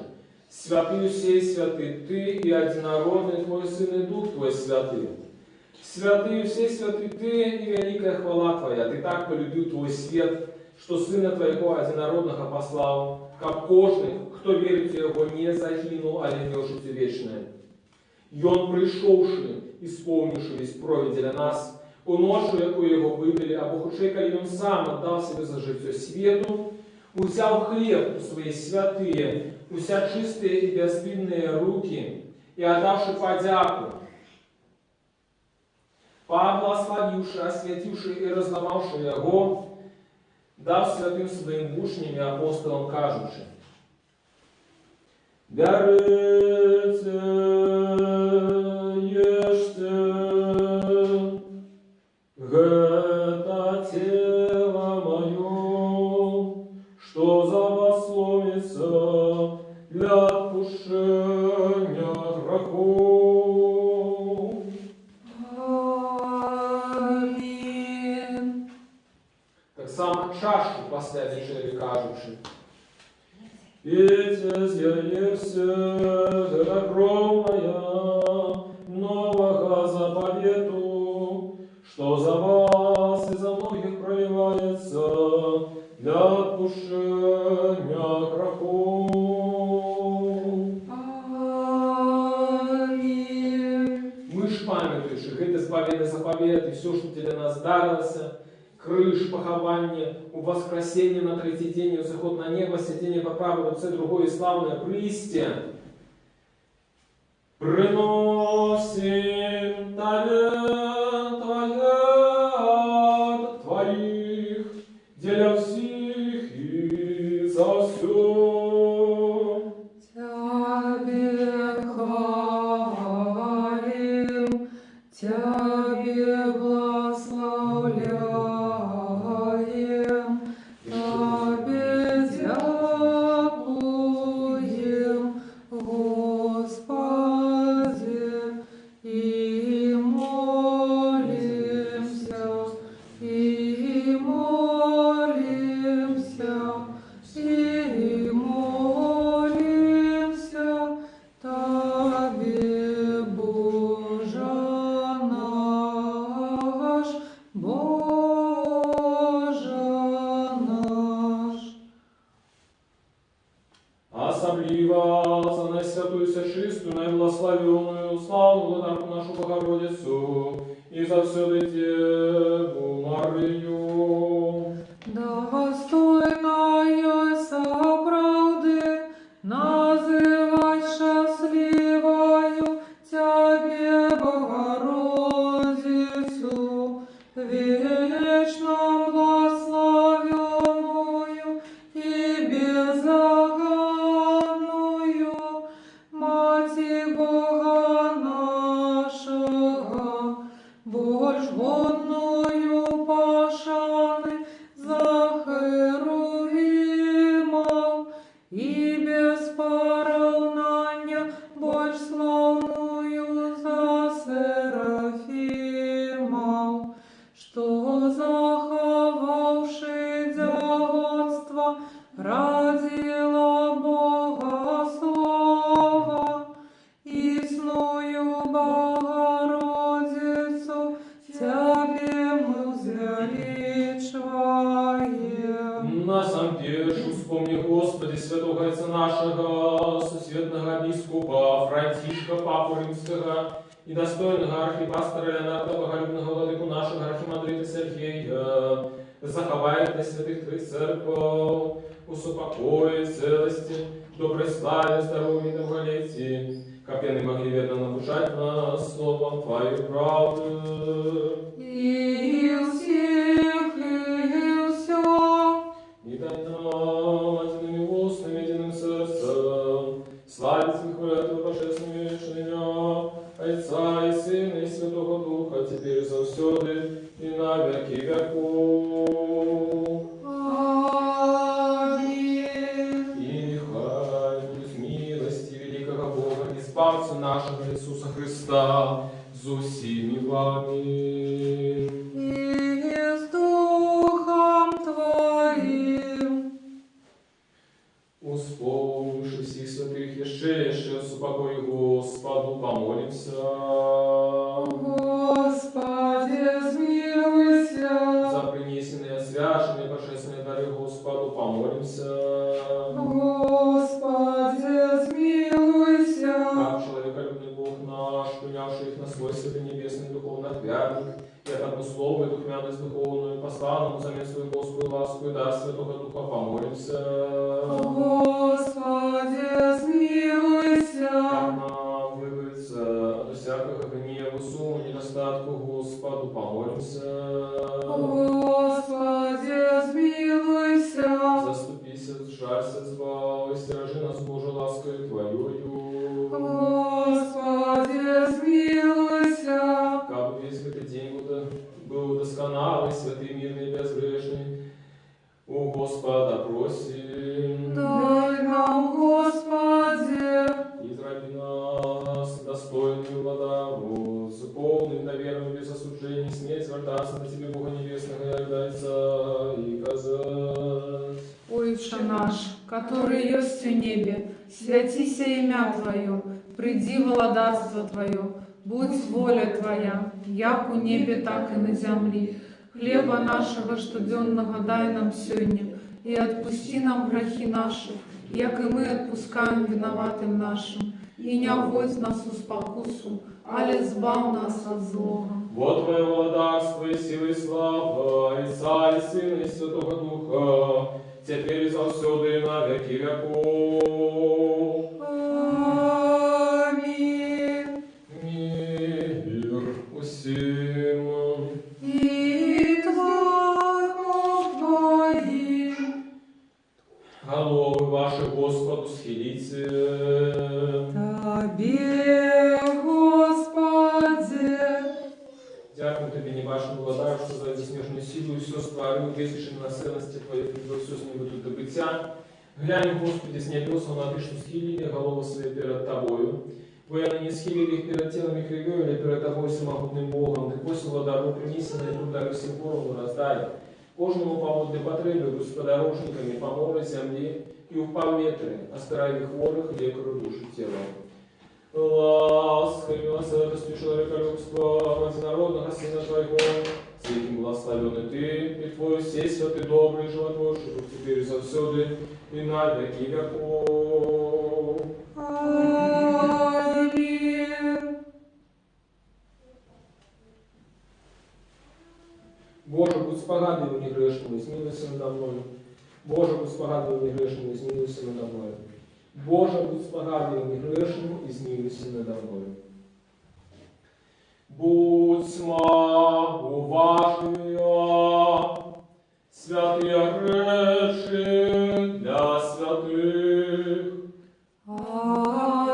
святый сей святый Ты и одинородный Твой Сын и Дух Твой святый. Святый все святый Ты и великая хвала Твоя. Ты так полюбил Твой свет, что Сына Твоего одинородного послал, как кожный, кто верит в Его, не загинул, а не життя вечное. И Он, пришовший, исполнивший весь провід для нас, у ношу, яку Його видали, або хоча коли Он сам отдал себе за життя світу, узял хлеб у свои святые, уся чистые и безвинные руки, и отдавши подяку, поблагословивши, освятивши и разломавши Его, дав святым своим учням и апостолам кажучи: «Берите, ешьте, это тело мое, что за вас ломится для отпущения грехов». Аминь. Так само чашу после вечери кажучи: «Пейте, з'ємся, это кровь моя, нового заповету, что за вас и за многих проливается для отпущения грехов». Аминь. Мы ж памятуючи, гэты збавленный заповед и все, что для нас дарилося, крыш, похование, у воскресения на третий день, и заход на небо, сидение по правой руце, другое славное присте, приносим Тебе Твоих, для всех и за все. Тебе хвалим, Тебе благословляем, Тебе дякуем, Господи, и молимся, и молимся, и молимся Тебе, Боже наш, Боже наш. Особливо за наисвятую чистую, наиблагословенную, славную владарку нашу Богородицу, и за все Деву Марию. Достойная правды называть счастливою Тебе, Богородицу, вечно благословенную и беззаганную, Мати Бога нашего, больш годную пашаны за херувимов, и без поравнания больш славную за серафимов, что заховавши девотство родила Бога Слова, исную Богородицу Тебе мы возвеличиваем. На сам держу, вспомни, Господи, святого Отца нашего, сусветного бискупа Франтишка, Папу Римского, и достойного архипастора Леонарда, боголюбного владыку нашего архимандрита Сергея, заховает на святых Твоих церквов, усупокоит целости, доброй славе, здоровье и долголетии, как они могли верно научать нас словом Твою правду. И всех, и все. И дай нам едиными устами, единым сердцем славить и хвалять Твое божественное вечное имя, Отца и Сына и Святого Духа, теперь и завсёды и на веки веков. Аминь. И нехай будет милости великого Бога, Избавца нашего Иисуса Христа, за всеми вами. И с Духом Твоим. Успомнивши всіх святих, ще супокой Господу помолимся. Господи, смилуйся. За принесенные, освященные, божественные дары Господу помолимся. Господи, смилуйся. Как человеколюбный Бог наш, принявший их на свой святый небесный духовный отвятник, и от условия духмяность духовную, посланному взамен свою Господу ласку и дар Святого Духа помолимся. Господи, смилуйся. Как нам выбраться от всякого гнева, сумму, недостатку Господу помолимся. Господи, смилуйся. Заступись, сжалься, избавь, стережи нас, Боже, ласкою Твоею. Господи, смилуйся. Как весь этот день был досконалый, святый, мирный, безгрешный, у Господа просим. Дай нам, Господи. Израби нас, достойную владару, с полным доверием, без осуждений, смеять вертаться на Тебе, Бога Небесного, и рождается и казать. Отче наш, который есть в небе, святися имя Твое, приди владарство Твое, будь воля Твоя, як у небе, так и на земле. Хлеба нашего штоденного дай нам сегодня, и отпусти нам грехи наши, як и мы отпускаем виноватым нашим. И не вводь нас в спокусу, але избав нас от злого. Вот Твое владарство и сила и слава, и Царя, и Сына, и Святого Духа, теперь и завсюду, и на веки веков. Аминь. Мир усім. И Твоим Твоим. Головы ваши Господу схилите. Тебе, Господи. Дякую Тобі, небачному владарю, що за безмежну силу і все створив, висвіши на ценності Твоїх, і все з ними тут добиття. Глянь, Господи, с небес, на Ты, что схилили голову свои перед Тобою. Вы они не схилили их перед телом и кривью, или перед Тобой всемогутным Богом, ты после владару принесенной трудами всем поровну раздай. Кожному поводу потребуй, с подорожниками, по морю земли и в поветре, оставив хворых и лекарю души тела. Ласка и милосердие человеколюбства, одинародного Сына Твоего, светим благословенный Ты, и Твой сей святый, добрый, животворчий, Дух теперь и завсюду, и на веки веков. Аминь. Боже, будь спогадлив негрешному, и смилуйся надо мною. Боже, будь спогадлив негрешному, и смилуйся надо мною. Боже, будь спогадлив негрешному, и смилуйся надо мною. Будь уважною, святые речи для святых.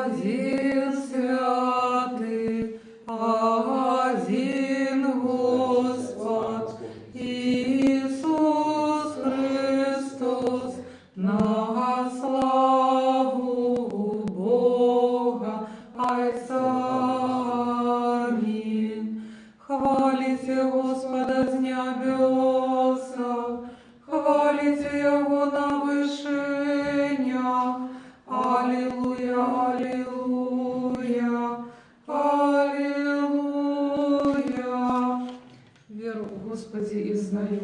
Один святый, один Господь, Иисус Христос, на славу Бога Отца. Аминь. Хвалите Господа с небес, хвалите Его на вышинях. Аллилуйя, аллилуйя, аллилуйя. Веру, Господи, и знаю,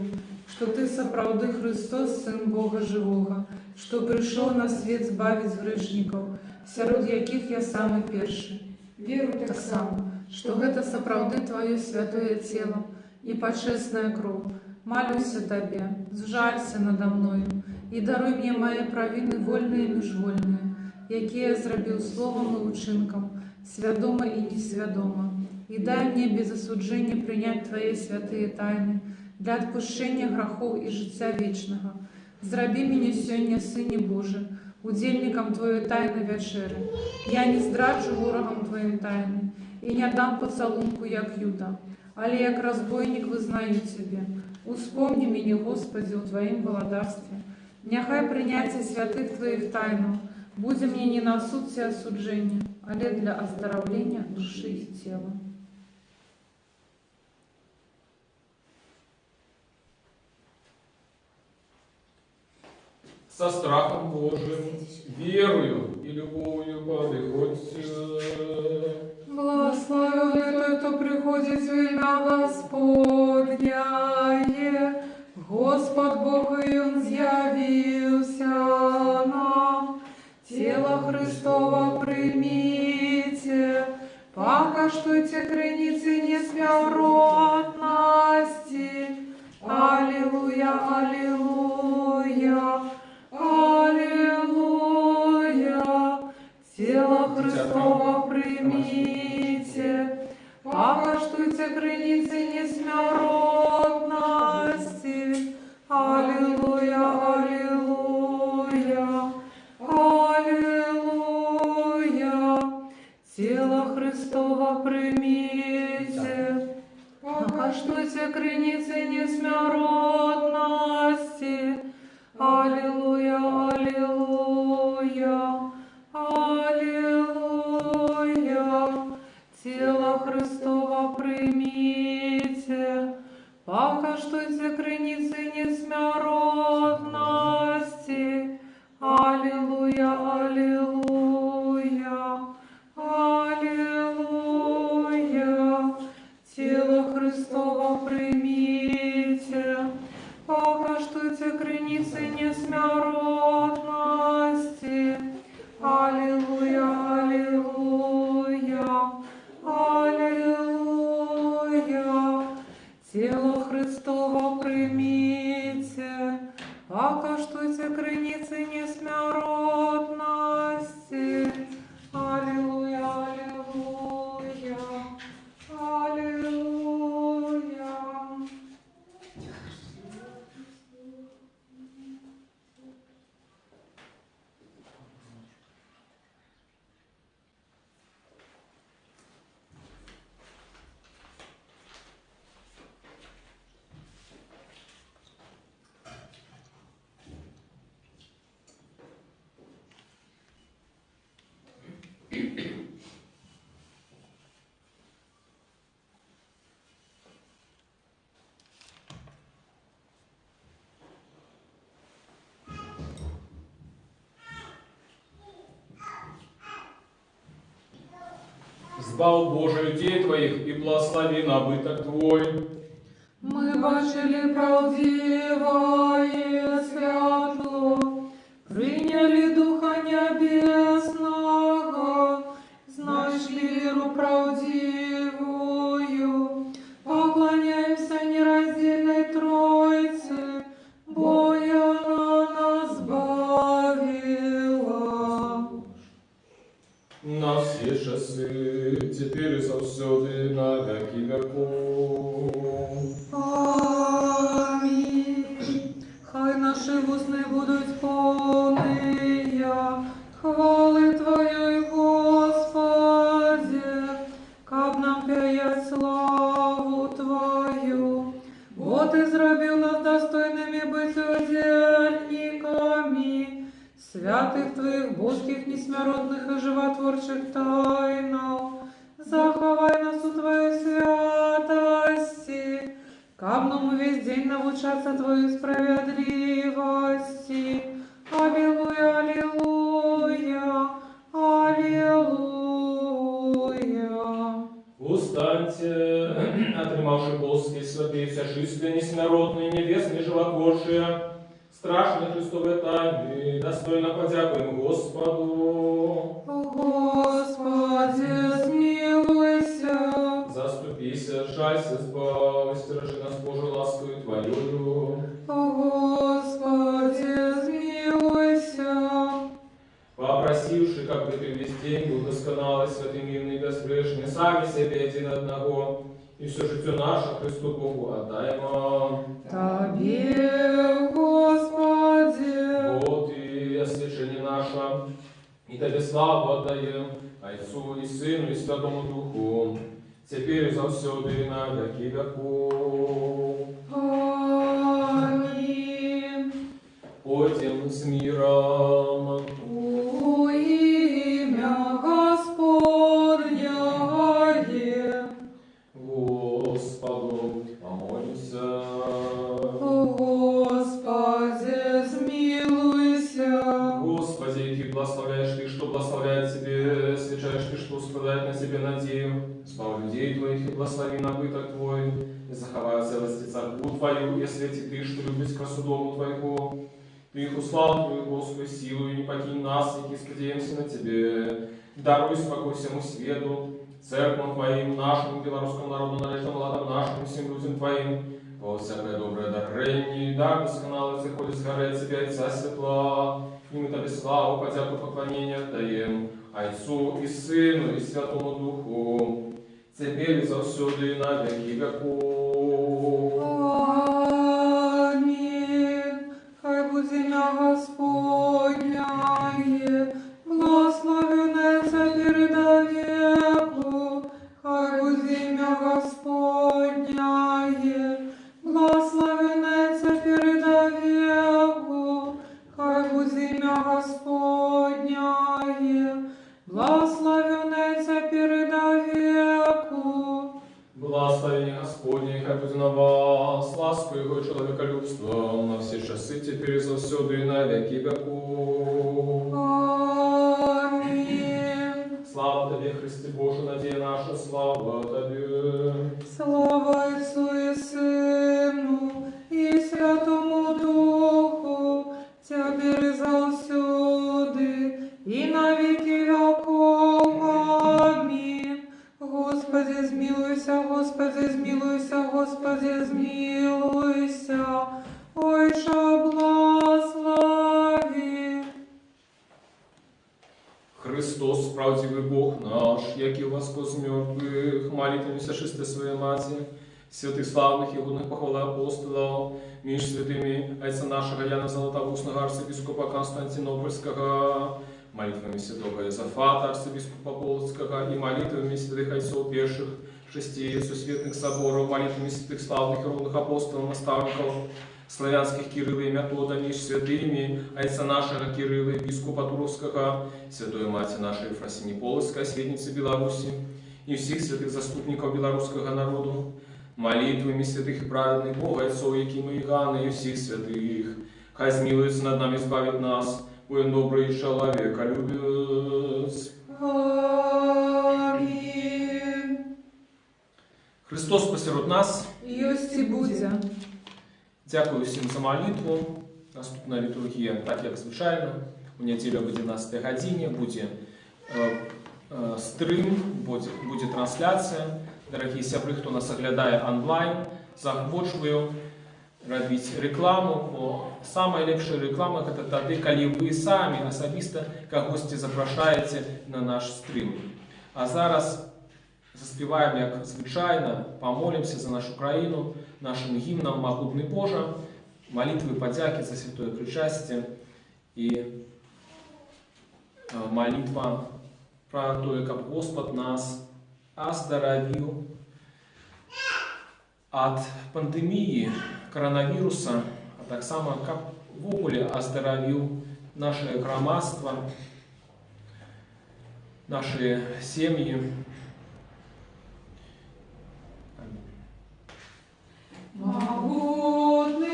что Ты соправды Христос, Сын Бога Живого, что пришел на свет збавить грешников, сярод яких я самый перший. Веру так само, что это соправды Твое святое тело и почестная кровь. Молюся Тебе, сжалься надо мною и даруй мне мои провины вольные и межвольные, які я зробив словом и учинком, свядомо и несвядомо. И дай мне без осуджения принять Твои святые тайны для отпущения грехов и життя вечного. Зроби меня сегодня, Сыне Божий, удельником Твоей тайны вечери. Я не здраджу ворогом Твоей тайны и не дам поцелунку, як Юда, але як разбойник вызнаю Тебе. Успомни меня, Господи, у Твоим владарстве. Нехай принятие святых Твоих тайнов буде мне не на суд и осуджение, але для оздоровления души и тела. со страхом Божиим, верою и любовью подыходьте. Благословен, кто приходит в имя Господняе. Господь Бог и Он з'явился нам. Тело Христово примите, покаштуйте криницы несмяротности. Аллилуйя, аллилуйя, аллилуйя. Тело Христово примите, покаштуйте криницы несмяротности. Аллилуйя, аллилуйя, аллилуйя. Тело Христово примите, покаштуйте криницы несмяротности. Аллилуйя, аллилуйя, аллилуйя. Тело Христово примите, покаштуйте криницы несмяротности. Аллилуйя, аллилуйя, аллилуйя. Тело Христово примите, покаштуйте криницы несмяротности. Аллилуйя, аллилуйя, аллилуйя. Тело Христово примите, покаштуйте криницы несмяротности. Аллилуйя, аллилуйя, аллилуйя. Збав Боже людей Твоих и благослови набыток Твой. Мы бачили правдивое святло, приняли Духа Небесного, знайшли веру правдивую, поклоняемся нераздельной Троице, Бога она нас бавила. На все часы, теперь и завсёды, на веки веков. Амінь. Хай наші вусни будуть повныя хвали Твоей, Господи, каб нам пеять славу Твою. Бо Ти зробив нас достойними бить удельниками святых Твоих божских, несмяротных и животворчих тайнов. Заховай нас у Твоей святости, каб нам весь день навучаться Твоей справедливости. Аллилуйя, аллилуйя, аллилуйя. Устаньте, отримавши плоские святые, всячистые, несмяротные, небесные, животворшие, страшные Христовые тайны, достойно подякуем Господу. Господи, смилуйся. Заступися, жалься, избавь, стережи нас Божию ласкою Твоею. Господи, смилуйся. Попросивши, как бы Ты весь день был досконалый, святый, мирный и безгрешный, сами себе один одного, и все житие наше Христу Богу отдаемо. Тебе, Господи. Вот и освящение наше, и Тебе славу отдаем, Отцу и Сыну и Святому Духу, теперь и завсёды и на веки веков. Аминь. Пойдем с миром. У имя Господня Господу помолимся. Господи, смилуйся. Господи, и Ты благословляешь Ты, что благословляет Тебе, свечаешь Ты, что спадает на Тебе надею. Слава людей Твоих, и благослови набыток Твой, и заховай целости церкву Твою, и освети Ты, что любить красу дому Твоего. Ты их услал Твою Господи силу, и не покинь нас, и скрепимся на Тебе. Даруй спокой всему свету, церквам Твоим, нашему белорусскому народу, належным ладам нашим, всем людям Твоим. По всякое доброе дарение, дар досконало заходит сгорает Тебе, Отца светла, и мы Тебе славу, подяку, поклонение отдаем, Отцу и Сыну и Святому Духу, теперь и завсюду и на веки веков. Аминь. Хай будет имя Господняе, благословенное теперь до веку. Хай будет имя Господняе, благословенное теперь до веку. Хай будет имя Господняе, благословенное теперь до веку. Благословение Господне, хай будет на вас, ласку Его человеколюбством, на все часы, теперь и завсюду и на веки веков. Аминь. Слава Тебе, Христе Боже, надея наша, слава Тебе. Слава Отцу и Сыну и Святому Духу, теперь и завсюды и на веки веков. Аминь. Господи, змилуйся, Господи, змилуйся, Господи, змилуйся. Ойша, благослови. Христос, правдивый Бог наш, яки воскос мертвых, молитвами сошествия Своей Мати, святых славных и годных похвалы апостолов, меж святыми Отца нашего Яна Золотоустного, арцебископа Константинопольского, молитвами святого Иозафата, арцебископа Полоцкого, и молитвами святых отцов первых 6 сусветных соборов, молитвами святых славных и ровных апостолов, наставников, славянских Кирилла и Метода, меж святыми Отца нашего Кирилла, епископа Туровского, святой Мати нашей Ефросинии Полоцкой, светницы Беларуси, и всех святых заступников белорусского народу, молитвами святых и праведных Бога, Отцов Якима и Иоанна, и всех святых, хай смилуется над нами, избавит нас, воин добрый человеколюбец. Аминь. Христос посеред нас. Юсти будя. Дякую всім за молитву. Наступна літургія, так як звичайно, у неділю об 11 годині буде стрим, буде трансляція. Дорогі сябры, хто нас оглядає онлайн, заохочую робити рекламу, бо самая лепшая реклама – це тоді, коли ви самі особисто когось запрошаєте на наш стрим. А зараз заспіваємо, як звичайно, помолимося за нашу країну, нашим гімном «Могутний Боже», молитвы подяки за святое причастие и молитва про то, как Господь нас оздоровил от пандемии коронавируса, а так само, как в ogóle оздоровил наше громадство, наши семьи. Могутный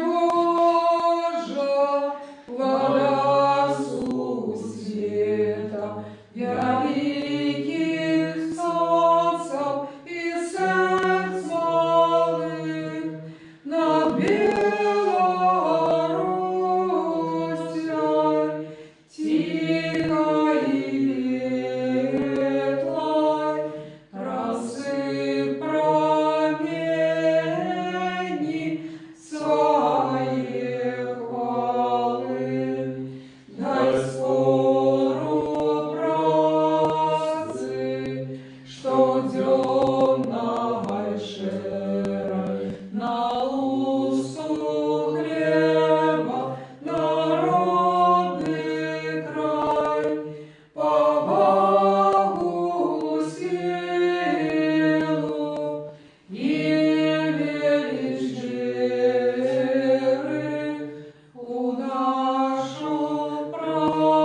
Боже, владасу света, великих солнцев и сердц малых, над Белорусью тихой и ветлой рассып промени своей хвалы. Дай скору праздцы, что дёмной шерой на лусу хлеба народный край, по Богу силу и величь веры у нашу правду.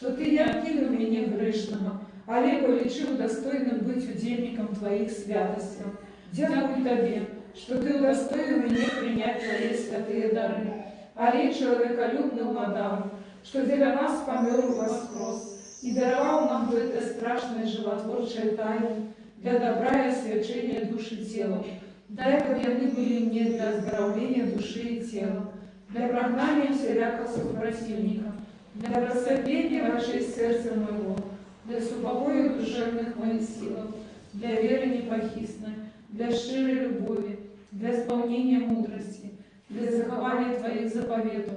что Ты не откинул меня грешного, але полечил достойным быть удельником Твоих святостей. Дякую Тебе, что Ты удостоил меня принять Твои святые дары, але человеколюбный угадал, что для нас помер воскрес и даровал нам в это страшное животворчее тайне для добра и освящения души и тела. Дай, как яны были мне для оздоровления души и тела, для прогнания всякого супротивника, для просветления вошей сердца моего, для супокоя душевных моих сил, для веры непохисной, для широй любови, для исполнения мудрости, для захования Твоих заповедов,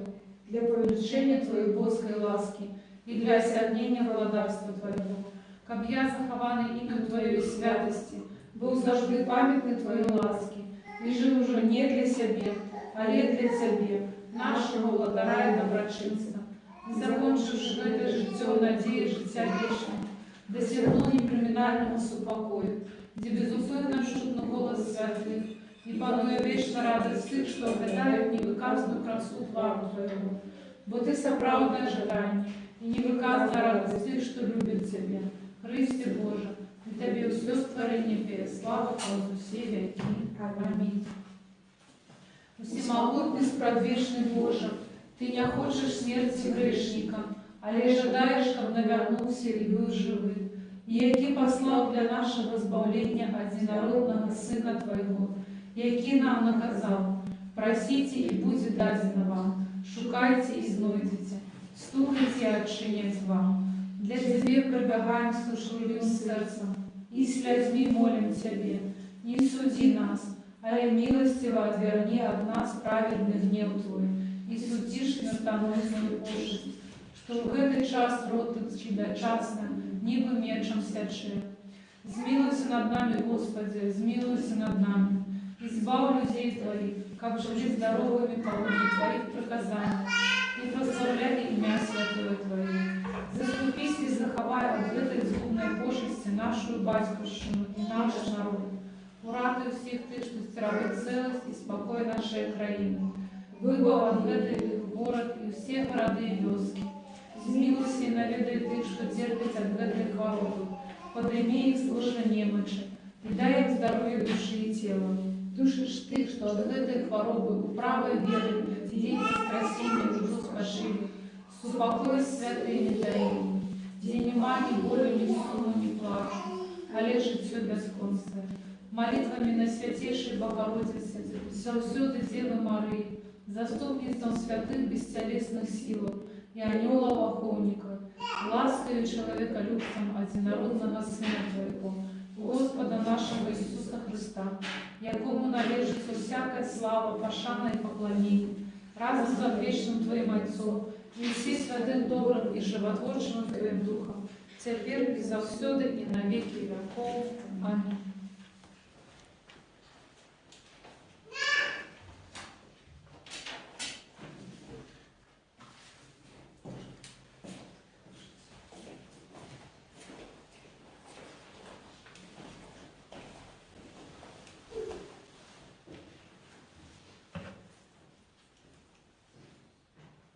для повеличения Твоей боской ласки и для осягнения владарства Твоего. Каб я, захованный имя Твоей святости, был завжди памятный Твоей ласки, и жил уже не для себя, а для Тебе, нашего владара и доброчинца. И закончивши это житье надеи життя вічного, досягнул неприминальному супокою, где безупинно чутно голос святых, и пануя вечно радость тых, что обретают невыказанную красу твару Твоего. Бо Ты соправдное ожидание, и невыказанная радость тых, что любят Тебя. Христе Боже, и Тебе все створение пеет, слава Твою все веки. Аминь. Всемогутный, спрадвечный Боже, Ты не хочешь смерти грешникам, але жадаешь, чтоб навернулся и был живым, и який послал для нашего избавления одинородного Сына Твоего, який нам наказал: просите, и будет дадено вам, шукайте и знойдете, стукайте и отчинять вам. Для Тебе прибегаем с слушливым сердцем, и слезьми молим Тебе, не суди нас, але милостиво отверни от нас праведный гнев Твой, и судишь смертоносную пошесть, что в этот час род чудочасным, небо мечом сяче. Змилуйся над нами, Господи, змилуйся над нами. Избавь людей Твоих, как жили здоровыми по воле Твоих приказаний, и прославляй имя Святое Твое. Заступись и заховай от этой злобной пошести нашу батьківщину и наш народ. Уратуй всех Ты, что стирает целость и спокой нашей краины. Выбав от этой город и все города и вёски. Змилуйся и наведай Ты, что терпит от этой хворобы. Подними их с ложа немочи и дай им здоровье души и тела. Душишь Ты, что от этой хворобы управой веры, детей спасения уже спашили. Супокой святыми таими, где нема ни боли, ни суму, ни плачу, а лежит все бесконство. Молитвами на святейшей Богородице, завсёды Девы Марии, заступницам святых бестелесных сил и анёлов охотников, ласкою человеколюбцем одинородного Сына Твоего, Господа нашего Иисуса Христа, якому належится всякая слава, пошана и поклонение, разом с вечным Твоим Отцом, и все святых добрым и животворчим Твоим Духом, теперь и завсёды и на веки веков. Аминь.